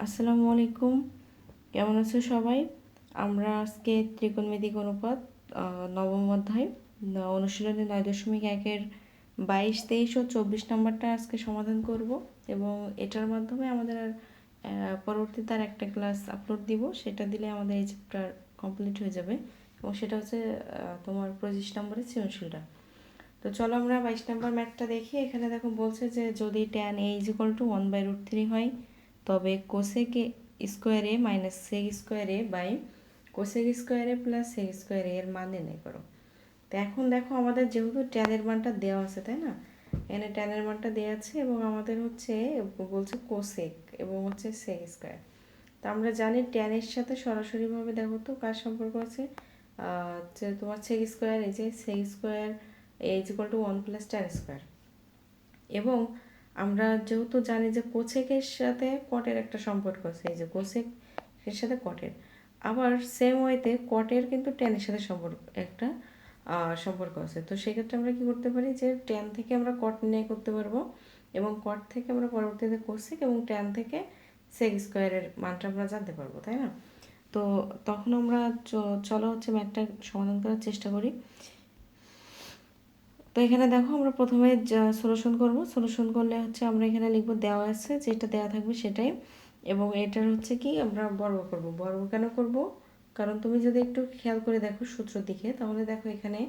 আসসালামু আলাইকুম, কেমন আছো সবাই? আমরা আজকে ত্রিকোণমিতিক অনুপাত নবম অধ্যায় অনুশীলনী 9.1-এর 22, 23 ও 24 নম্বরটা আজকে সমাধান করব এবং এটার মাধ্যমে আমাদের পরবর্তীতে আর একটা ক্লাস আপলোড দিব। সেটা দিলে আমাদের এই চ্যাপ্টার কমপ্লিট হয়ে যাবে এবং সেটা হচ্ছে তোমার 25 নম্বরের সৃজনশীলটা। তো চলো আমরা 22 নম্বর ম্যাথটা দেখি। এখানে দেখো বলছে যে যদি tan a = 1/√3 হয়, তবে cosec square A minus sec square A by cosec square A plus sec square এর মান নির্ণয় করো। তো এখন দেখো আমাদের যেহেতু ট্যানের মানটা দেওয়া আছে, তাই না? এখানে ট্যানের মানটা দেওয়া আছে এবং আমাদের হচ্ছে বলছে কোসেক এবং হচ্ছে সেক স্কোয়ার। তো আমরা জানি ট্যানের সাথে সরাসরিভাবে দেখো তো কার সম্পর্ক আছে, যে তোমার সেক স্কোয়ার, এই যে সেক স্কোয়ার এ = 1 + tan স্কোয়ার। এবং আমরা যেহেতু জানি যে কোসেকের সাথে কটের একটা সম্পর্ক আছে, এই যে কোসেকের সাথে কটের, আবার সেম ওয়েতে কটের কিন্তু ট্যানের সাথে সম্পর্ক আছে। তো সেক্ষেত্রে আমরা কি করতে পারি, যে ট্যান থেকে আমরা কট নির্ণয় করতে পারবো এবং কট থেকে আমরা পরবর্তীতে কোসেক এবং ট্যান থেকে সেক স্কোয়ারের মানটা আমরা জানতে পারবো, তাই না? তো তখন আমরা চলো হচ্ছে ম্যাথটা সমাধান করার চেষ্টা করি। তো এখানে দেখো আমরা প্রথমে সলিউশন করব। সলিউশন করলে হচ্ছে আমরা এখানে লিখব দেওয়া আছে, যেটা দেওয়া থাকবে সেটাই, এবং এটার হচ্ছে কি আমরা বর্গ করব। বর্গ কেন করব? কারণ তুমি যদি একটু খেয়াল করে দেখো সূত্র দিকে, তাহলে দেখো এখানে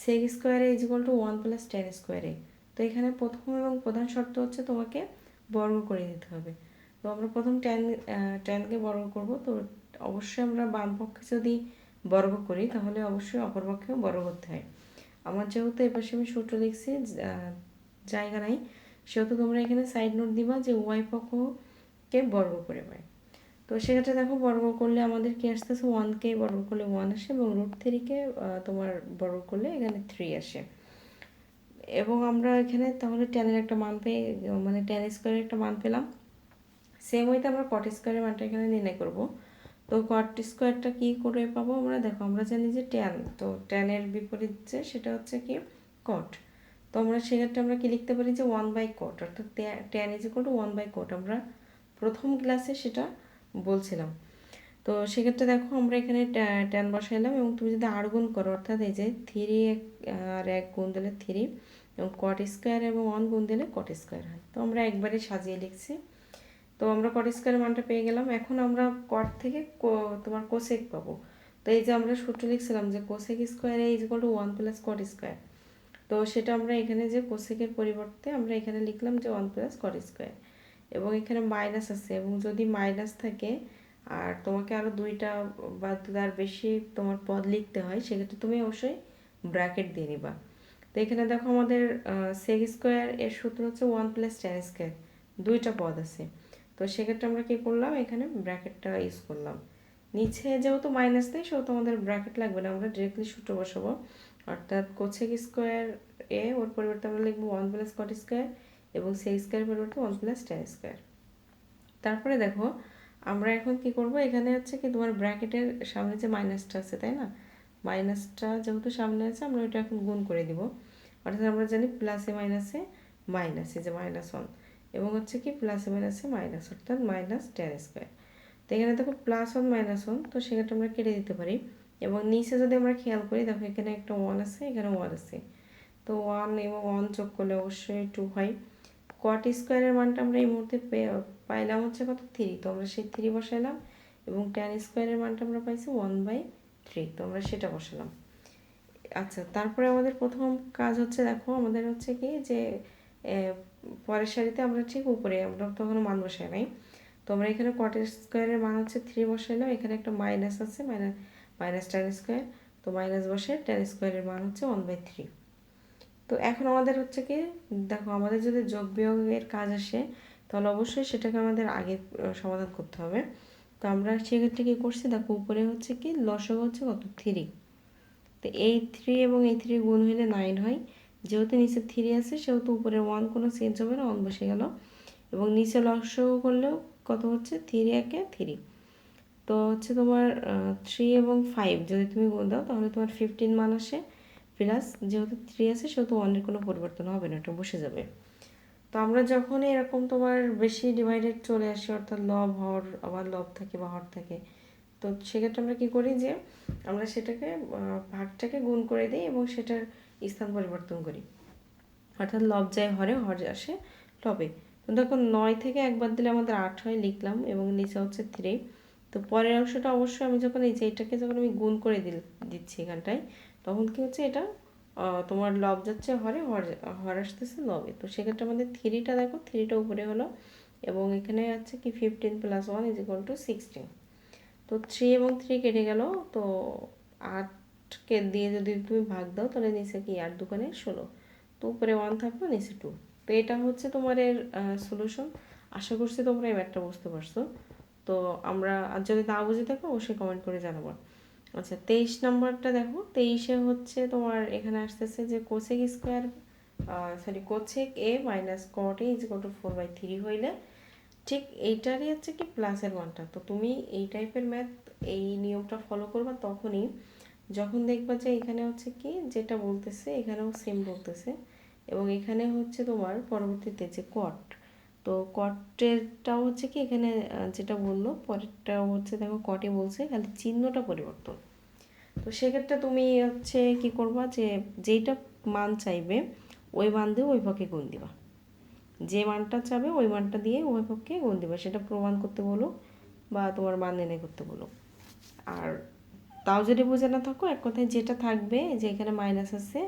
সেক স্কোয়ার এ = 1 + tan স্কোয়ার এ। তো এখানে প্রথম এবং প্রধান শর্ত হচ্ছে তোমাকে বর্গ করে দিতে হবে। তো আমরা প্রথম ট্যানকে বর্গ করব। তো অবশ্যই আমরা বাম পক্ষে যদি বর্গ করি তাহলে অবশ্যই অপর পক্ষেও বর্গ করতে হয়। আমার যেহেতু এপাশে আমি সূত্র লিখছি, জায়গা নাই, সেহেতু তোমরা এখানে সাইড নোট দিবা যে উভয় পক্ষকে বর্গ করে পায়। তো সেক্ষেত্রে দেখো বর্গ করলে আমাদের কি আসতেছে, 1কে বর্গ করলে 1 আসে এবং √3কে তোমার বর্গ করলে এখানে 3 আসে। এবং আমরা এখানে তাহলে ট্যানের একটা মান পেয়ে, মানে ট্যান স্কোয়ারের একটা মান পেলাম। সেম ওইতে আমরা কট স্কোয়ারের মানটা এখানে নির্ণয় করব। তো কট স্কোয়ারটা কী করে পাবো আমরা? দেখো আমরা জানি যে ট্যান, তো ট্যানের বিপরীত যে সেটা হচ্ছে কি কট। তো আমরা সেক্ষেত্রে আমরা কি লিখতে পারি যে 1/cot, অর্থাৎ ট্যান = 1/cot। আমরা প্রথম ক্লাসে সেটা বলছিলাম। তো সেক্ষেত্রে দেখো আমরা এখানে ট্যান বসাইলাম এবং তুমি যদি আর গুণ করো, অর্থাৎ এই যে 3 আর 1 গুণ দিলে 3 এবং কট স্কোয়ার এবং 1 গুণ দিলে কট স্কোয়ার হয়। তো আমরা একবারে সাজিয়ে লিখছি। তো আমরা কট স্কোয়ারের মানটা পেয়ে গেলাম। এখন আমরা কট থেকে তোমার কোসেক পাবো। তো এই যে আমরা সূত্র লিখছিলাম যে কোসেক স্কোয়ার এ = 1 + cot স্কোয়ার। তো সেটা আমরা এখানে যে কোসেকের পরিবর্তে আমরা এখানে লিখলাম যে 1 + cot স্কোয়ার, এবং এখানে মাইনাস আছে, এবং যদি মাইনাস থাকে আর তোমাকে আরও 2টা বা তার বেশি তোমার পদ লিখতে হয়, সেক্ষেত্রে তুমি অবশ্যই ব্র্যাকেট দিয়ে নিবা। তো এখানে দেখো আমাদের সেক স্কোয়ার এর সূত্র হচ্ছে 1 + tan স্কোয়ার, 2টা পদ আছে। তো সেক্ষেত্রে আমরা কী করলাম, এখানে ব্র্যাকেটটা ইউজ করলাম। নিচে যেহেতু মাইনাস নেই সেহেতু আমাদের ব্র্যাকেট লাগবে না, আমরা ডিরেক্টলি সূত্র বসাবো। অর্থাৎ কোসেক স্কোয়ার এ ওর পরিবর্তে আমরা লিখবো 1 + cot স্কোয়ার এবং সেক স্কোয়ারের পরিবর্তে 1 + tan স্কোয়ার। তারপরে দেখো আমরা এখন কি করব, এখানে হচ্ছে কি তোমার ব্র্যাকেটের সামনে যে মাইনাসটা আছে, তাই না? মাইনাসটা যেহেতু সামনে আছে আমরা ওইটা এখন গুণ করে দিব। অর্থাৎ আমরা জানি প্লাসে মাইনাসে মাইনাস, এই যে -1, এবং হচ্ছে কি প্লাসে মাইনাসে মাইনাস, অর্থাৎ -tan স্কোয়ার। তো এখানে দেখো +1 -1, তো সেক্ষেত্রে আমরা কেটে দিতে পারি। এবং নিচে যদি আমরা খেয়াল করি, দেখো এখানে একটা 1 আছে, এখানে 1 আছে। তো 1 এবং 1 যোগ করলে অবশ্যই 2 হয়। কট স্কোয়ারের মানটা আমরা এই মুহূর্তে পাইলাম হচ্ছে কত, 3। তো আমরা সেই 3 বসাইলাম এবং ট্যান স্কোয়ারের মানটা আমরা পাইছি 1/3, তো আমরা সেটা বসালাম। আচ্ছা, তারপরে আমাদের প্রথম কাজ হচ্ছে, দেখো আমাদের হচ্ছে কি যে পরের সারিতে আমরা ঠিক উপরে আমরা তখন মান বসাই নাই। তো আমরা এখানে কট স্কোয়ারের মান হচ্ছে 3 বসাইলাম, এখানে একটা মাইনাস আছে, মাইনাস ট্যান স্কোয়ার, তো মাইনাস বসে ট্যান স্কোয়ারের মান হচ্ছে 1/3। তো এখন আমাদের হচ্ছে কি, দেখো আমাদের যদি যোগ বিয়োগের কাজ আসে তাহলে অবশ্যই সেটাকে আমাদের আগে সমাধান করতে হবে। তো আমরা সেক্ষেত্রে কী করছি, দেখো উপরে হচ্ছে কি লসাগু হচ্ছে কত, 3। তো এই 3 এবং এই 3 গুণ হলে 9 হয়। যেহেতু নিচে 3 আছে সেহেতু উপরে 1 কোনো চেঞ্জ হবে না, 1 বসে গেল। এবং নিচে লসাগু করলেও কত হচ্ছে, 3 একে 3। তো হচ্ছে তোমার 3 এবং 5 যদি তুমি গুণ দাও তাহলে তোমার 15 মান আসে। প্লাস যেহেতু 3 আছে সেহেতু 1 এর কোনো পরিবর্তন হবে না, এটা বসে যাবে। তো আমরা যখন এরকম তোমার বেশি ডিভাইডেড চলে আসি, অর্থাৎ লব হর আবার লব থাকে বা হর থাকে, তো সেক্ষেত্রে আমরা কী করি যে আমরা সেটাকে ভাগটাকে গুণ করে দিই এবং সেটার স্থান পরিবর্তন করি, অর্থাৎ লব যায় হরে, হর আসে লবে। তো দেখো 9 থেকে একবার দিলে আমাদের 8 হয়, লিখলাম, এবং নিচে হচ্ছে 3। তো পরের অংশটা অবশ্যই আমি যখন এই যে এটাকে যখন আমি গুণ করে দিচ্ছি এখানটায়, তখন কি হচ্ছে এটা তোমার লব যাচ্ছে হরে, হর আসতেছে লবে। তো সেক্ষেত্রে আমাদের 3টা দেখো, 3টা উপরে হলো, এবং এখানে আছে কি 15 + 1 = 16। তো 3 এবং 3 কেটে গেল। তো 8কে দিয়ে যদি তুমি ভাগ দাও তাহলে নিচে কি 8 দুগুণে 16। তো উপরে 1 থাকলো, নিচে 2। তো এটা হচ্ছে তোমার এর সলিউশন। আশা করছি তোমরা এই ম্যাথটা বুঝতে পারছো। তো আমরা আর যদি না বুঝে থাকো অবশ্যই কমেন্ট করে জানাবো। আচ্ছা, 23 নাম্বারটা দেখো। 23-এ হচ্ছে তোমার এখানে আসতেছে যে cosec square cosec A minus cot A = 4/3 হইলে ঠিক এইটারই হচ্ছে কি প্লাসের মানটা। তো তুমি এই টাইপের ম্যাথ এই নিয়মটা ফলো করবা তখনই যখন দেখবা যে এখানে হচ্ছে কি যেটা বলতেছে এখানেও সেম বলতেছে, এবং এখানে হচ্ছে তোমার পরবর্তীতে যে কট, তো কটেরটাও হচ্ছে কি এখানে যেটা বললো পরেরটাও হচ্ছে দেখো কটে বলছে, খালি চিহ্নটা পরিবর্তন। তো সেক্ষেত্রে তুমি হচ্ছে কি করবা যে যেইটা মান চাইবে ওই মান দিয়ে ওই পক্ষে গুণ দিবা, যে মানটা চাবে ওই মানটা দিয়ে ওই পক্ষে গুণ দিবা, সেটা প্রমাণ করতে বলো বা তোমার মান নির্ণয় করতে বলো। আর তাও যদি বুঝে না থাকো, এক কথায় যেটা থাকবে যে এখানে মাইনাস আছে,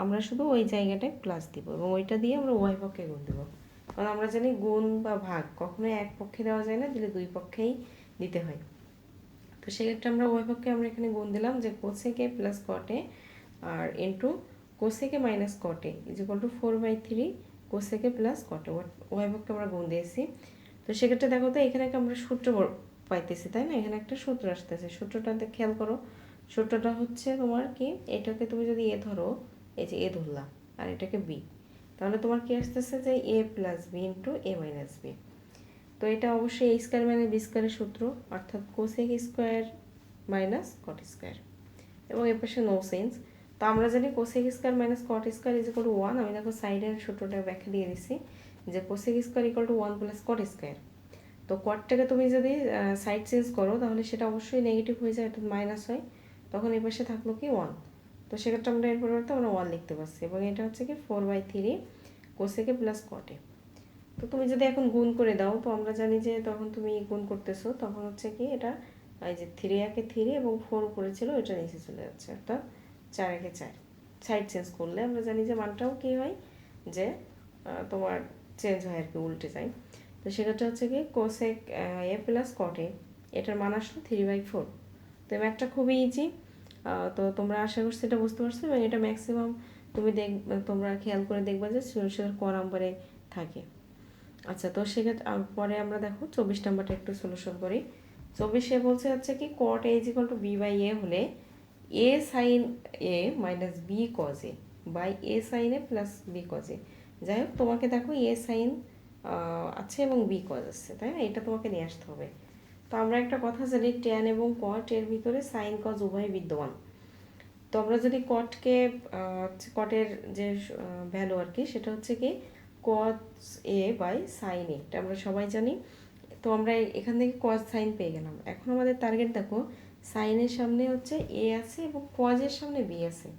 আমরা শুধু ওই জায়গাটায় প্লাস দিব এবং ওইটা দিয়ে আমরা উভয় পক্ষে গুণ দেবো। কারণ আমরা জানি গুণ বা ভাগ কখনোই এক পক্ষে দেওয়া যায় না, দিলে দুই পক্ষেই দিতে হয়। তো সেক্ষেত্রে আমরা উভয় পক্ষে আমরা এখানে গুণ দিলাম যে কোসেকে প্লাস কটে আর into cosec A minus cot A = 4/3 cosec A plus cot A, উভয় পক্ষে আমরা গুণ দিয়েছি। তো সেক্ষেত্রে দেখো তো এখানে আমরা সূত্র পাইতেছি, তাই না? এখানে একটা সূত্র আসতেছে, সূত্রটাতে খেয়াল করো। সূত্রটা হচ্ছে তোমার কি, এটাকে তুমি যদি এ ধরো, এই যে এ ধরলাম, আর এটাকে বি, তাহলে তোমার কি আসতেছে যে a + b * a - b। তো এটা অবশ্যই a স্কয়ার - b স্কয়ারের সূত্র, অর্থাৎ কোসেক স্কয়ার মাইনাস কট স্কয়ার, এবং এর পাশে নো সেন্স। তো আমরা জানি কোসেক স্কয়ার মাইনাস কট স্কয়ার = 1। আমি দেখো সাইডের সূত্রটা ব্যাখ্যা দিয়ে দিছি যে কোসেক স্কয়ার = 1 + কট স্কয়ার। তো কটটাকে তুমি যদি সাইড চেঞ্জ করো তাহলে সেটা অবশ্যই নেগেটিভ হয়ে যায়, অর্থাৎ মাইনাস হয়, তখন এই পাশে থাকলো কি 1। তো সেক্ষেত্রে আমরা এর পরিবর্তে আমরা 1 লিখতে পারছি, এবং এটা হচ্ছে কি 4/3 কোসেকে প্লাস কটে। তো তুমি যদি এখন গুণ করে দাও, তো আমরা জানি যে তখন তুমি গুণ করতেছো, তখন হচ্ছে কি এটা এই যে 3 একে 3 এবং 4 উপরে ছিল, এটা নিচে চলে যাচ্ছে, অর্থাৎ 4 একে 4। সাইড চেঞ্জ করলে আমরা জানি যে মানটাও কি হয়, যে তোমার চেঞ্জ হয় আর কি, উল্টে যায়। তো সেক্ষেত্রে হচ্ছে কি কোসেক এ প্লাস কট এ, এটার মান আসলো 3/4। তো এই ম্যাথটা খুবই ইজি। তো তোমরা আশা করছি এটা বুঝতে পারছো, এবং এটা ম্যাক্সিমাম তুমি তোমরা খেয়াল করে দেখবা যে সলিউশনের ক নাম্বারে থাকে। আচ্ছা, তো সেক্ষেত্রে পরে আমরা দেখো 24 নাম্বারটা একটু সলিউশন করি। 24-এ বলছে হচ্ছে কি কট এ = b/a হলে a sin a minus b cos a by a sin a plus b cos a। যাই হোক, তোমাকে দেখো a sin আছে এবং b cos আছে, তাই না? এটা তোমাকে নিয়ে আসতে হবে। তো আমরা একটা কথা জানি, ট্যান এবং কট এর ভিতরে সাইন কজ উভয় বিদ্যমান। তো আমরা যদি কটকে কটের যে ভ্যালু আর কি, সেটা হচ্ছে কি cos a by sin a, এটা আমরা সবাই জানি। তো আমরা এখান থেকে cos sin পেয়ে গেলাম। এখন আমাদের টার্গেট দেখো, সাইনের সামনে হচ্ছে a আছে এবং cos-এর সামনে b আছে।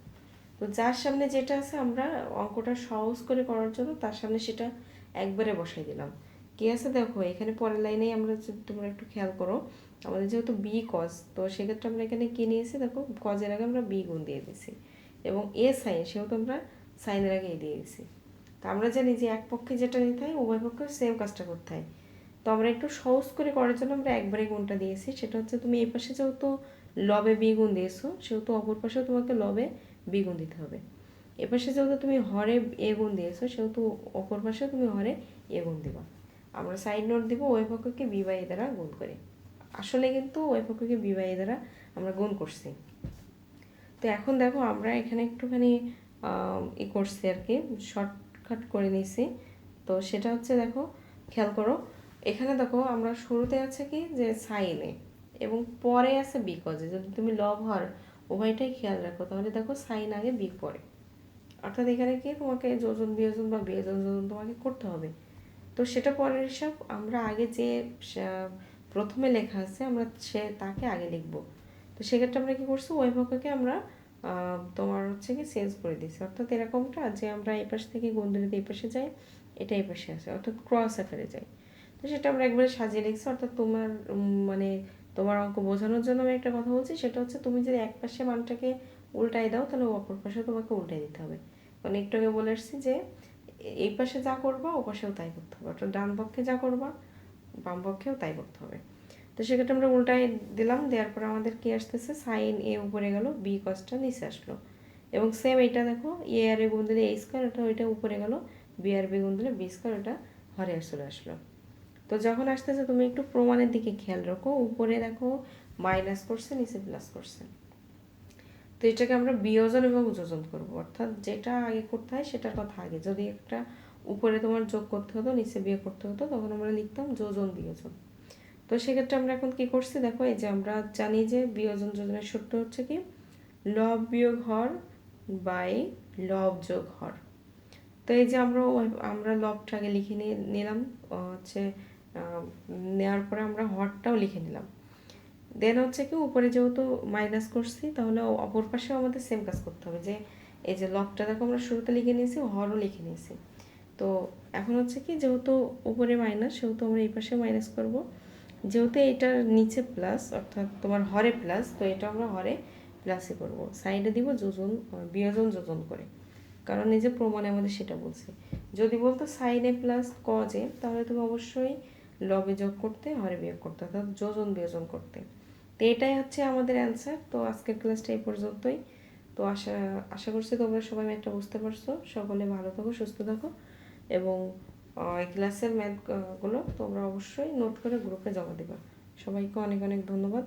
তো যার সামনে যেটা আছে আমরা অঙ্কটা সহজ করে করার জন্য তার সামনে সেটা একবারে বসাই দিলাম। কি আছে দেখো, এখানে পরের লাইনেই আমরা, তোমরা একটু খেয়াল করো, আমাদের যেহেতু বি কজ, তো সেক্ষেত্রে আমরা এখানে কি নিয়েছি দেখো, কজের আগে আমরা বি গুণ দিয়ে দিয়েছি, এবং এ সাইন সেহেতু আমরা সাইনের আগে দিয়ে দিয়েছি। তো আমরা জানি যে এক পক্ষে যেটা নিতে হয় উভয় পক্ষে সেম কাজটা করতে হয়। তো আমরা একটু সহজ করে করার জন্য আমরা একবারে গুণটা দিয়েছি। সেটা হচ্ছে তুমি এই পাশে যেহেতু লবে বি গুণ দিয়েছো, সেহেতু অপর পাশেও তোমাকে লবে বি গুণ দিতে হবে। এ পাশে যেহেতু তুমি হরে এ গুণ দিয়েছো, সেহেতু অপর পাশেও তুমি হরে এ গুণ দিবা। আমরা সাইড নোট দিব ওই পক্ষকে বি/এ দ্বারা গুণ করে। আসলে কিন্তু ওই পক্ষকে বি/এ দ্বারা আমরা গুণ করছি। তো এখন দেখো আমরা এখানে একটুখানি করছি আর কি, শর্টকাট করে নিয়েছি। তো সেটা হচ্ছে দেখো, খেয়াল করো, এখানে দেখো আমরা শুরুতে আছে কি যে সাইনে, এবং পরে আছে বি কজে। যদি তুমি লব হর উভয়টাই খেয়াল রাখো, তাহলে দেখো সাইন আগে বি পরে। অর্থাৎ এখানে কি তোমাকে যোজন বিয়োজন বা বিয়োজন যোজন তোমাকে করতে হবে। তো সেটা পরের হিসাব, আমরা আগে যে প্রথমে লেখা আছে আমরা তাকে আগে লিখব। তো সেক্ষেত্রে আমরা কি করছি, ওই পক্ষকে আমরা তোমার হচ্ছে কি চেঞ্জ করে দিয়েছি। অর্থাৎ এরকমটা যে আমরা এই পাশ থেকে গুণ দিলে এই পাশে যাই, এটা এই পাশে আসে, অর্থাৎ ক্রস আকারে যায়। তো সেটা আমরা একবারে সাজিয়ে লিখছি। অর্থাৎ তোমার মানে তোমার অঙ্ক বোঝানোর জন্য আমি একটা কথা বলছি, সেটা হচ্ছে তুমি যদি এক পাশে মানটাকে উল্টাই দাও তাহলে অপর পাশে তোমাকে উল্টাই দিতে হবে। মানে একটু আগে বলে আসছি যে এই পাশে যা করবা ও পাশেও তাই করতে হবে, অর্থাৎ ডান পক্ষে যা করবা বাম পক্ষেও তাই করতে হবে। তো সেক্ষেত্রে আমরা উল্টাই দিলাম, দেওয়ার পর আমাদের কি আসতেছে, সাইন এ উপরে গেল, বি কসটা নিচে আসলো। এবং সেম এইটা দেখো, এ আর এ গুণ দিলে এ স্কোয়ার, ওইটা উপরে গেল, বি আর বি গুণ দিলে বি স্কোয়ার, ওটা হরে চলে আসলো। তো যখন আসতেছে তুমি একটু প্রমাণের দিকে খেয়াল রাখো, উপরে দেখো মাইনাস করছে, নিচে প্লাস করছে। তো এটাকে আমরা বিয়োজন এবং যোজন করব, অর্থাৎ যেটা আগে করতে হয় সেটার কথা আগে। যদি একটা উপরে তোমার যোগ করতে হতো, নিচে বিয়োগ করতে হতো, তখন আমরা লিখতাম যোজন বিয়োজন। তো সেক্ষেত্রে আমরা এখন কি করছি দেখো, এই যে আমরা জানি যে বিয়োজন যোজনের সূত্র হচ্ছে কি লব বিয়োগ হর বাই লব যোগ হর। তো এই যে আমরা লবটা আগে লিখে নিলাম, হচ্ছে নেওয়ার পরে আমরা হরটাও লিখে নিলাম। দেন হচ্ছে কি উপরে যেহেতু মাইনাস করছি, তাহলে অপর পাশেও আমাদের সেম কাজ করতে হবে। যে এই যে লবটা দেখো আমরা শুরুতে লিখে নিয়েছি, হরও লিখে নিয়েছি। তো এখন হচ্ছে কি যেহেতু উপরে মাইনাস, সেহেতু আমরা এই পাশে মাইনাস করব। যেহেতু এটার নিচে প্লাস, অর্থাৎ তোমার হরে প্লাস, তো এটা আমরা হরে প্লাসই করব। সাইডে দিব যোজন বিয়োজন যোজন করে, কারণ এই যে প্রমাণে আমাদের সেটা বলছে। যদি বলতো সাইনে প্লাস কজে, তাহলে তুমি অবশ্যই লবে যোগ করতে, হরে বিয়োগ করতে, অর্থাৎ যোজন বিয়োজন করতে। তো এটাই হচ্ছে আমাদের অ্যান্সার। তো আজকের ক্লাসটা এই পর্যন্তই। তো আশা করছি তোমরা সবাই ম্যাথটা বুঝতে পারছো। সকলে ভালো থাকো, সুস্থ থাকো, এবং এই ক্লাসের ম্যাথগুলো তোমরা অবশ্যই নোট করে গ্রুপে জমা দিবা। সবাইকে অনেক অনেক ধন্যবাদ।